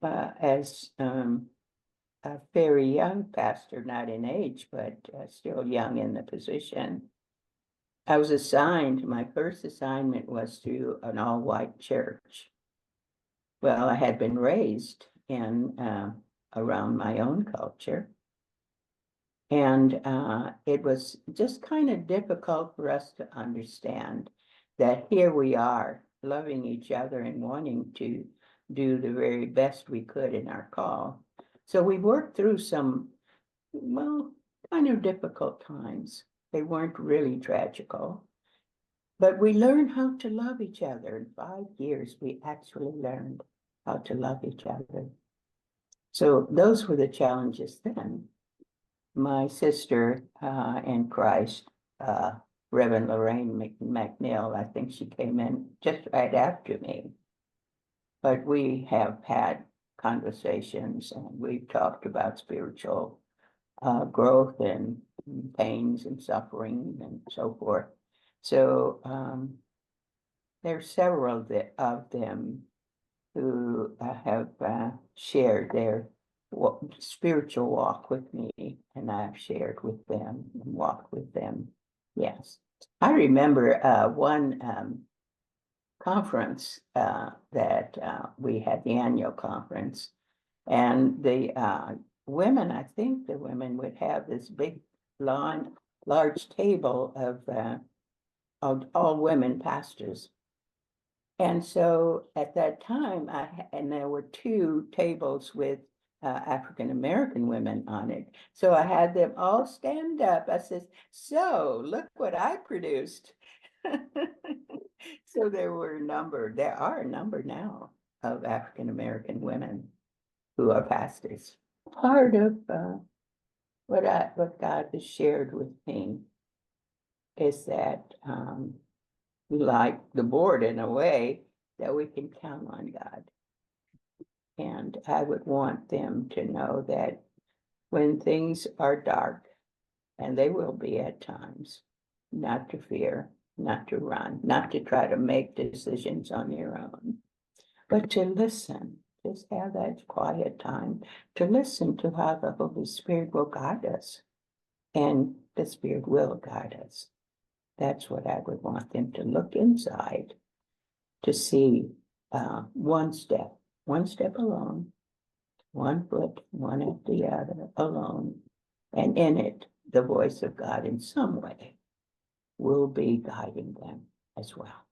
as a very young pastor, not in age, but still young in the position, I was assigned, my first assignment was to an all-white church. Well, I had been raised in around my own culture. And it was just kind of difficult for us to understand that here we are loving each other and wanting to do the very best we could in our call. So we worked through some, well, kind of difficult times. They weren't really tragical, but we learned how to love each other. In 5 years, we actually learned how to love each other. So those were the challenges then. My sister in Christ, Reverend Lorraine McNeil, I think she came in just right after me. But we have had conversations and we've talked about spiritual growth and pains and suffering and so forth. So there's several of them who have shared their spiritual walk with me, and I've shared with them and walked with them. Yes. I remember one conference that we had, the annual conference, and the women, I think the women would have this big large table of all women pastors. And so at that time, and there were 2 tables with African American women on it. So I had them all stand up. I said, "So look what I produced." So there are a number now of African American women who are pastors. Part of what God has shared with me is that, like the board in a way, that we can count on God. And I would want them to know that when things are dark, and they will be at times, not to fear, not to run, not to try to make decisions on your own, but to listen. Just have that quiet time to listen to how the Holy Spirit will guide us. And the Spirit will guide us. That's what I would want them to look inside to see one step alone, one foot, one after the other, alone. And in it, the voice of God in some way will be guiding them as well.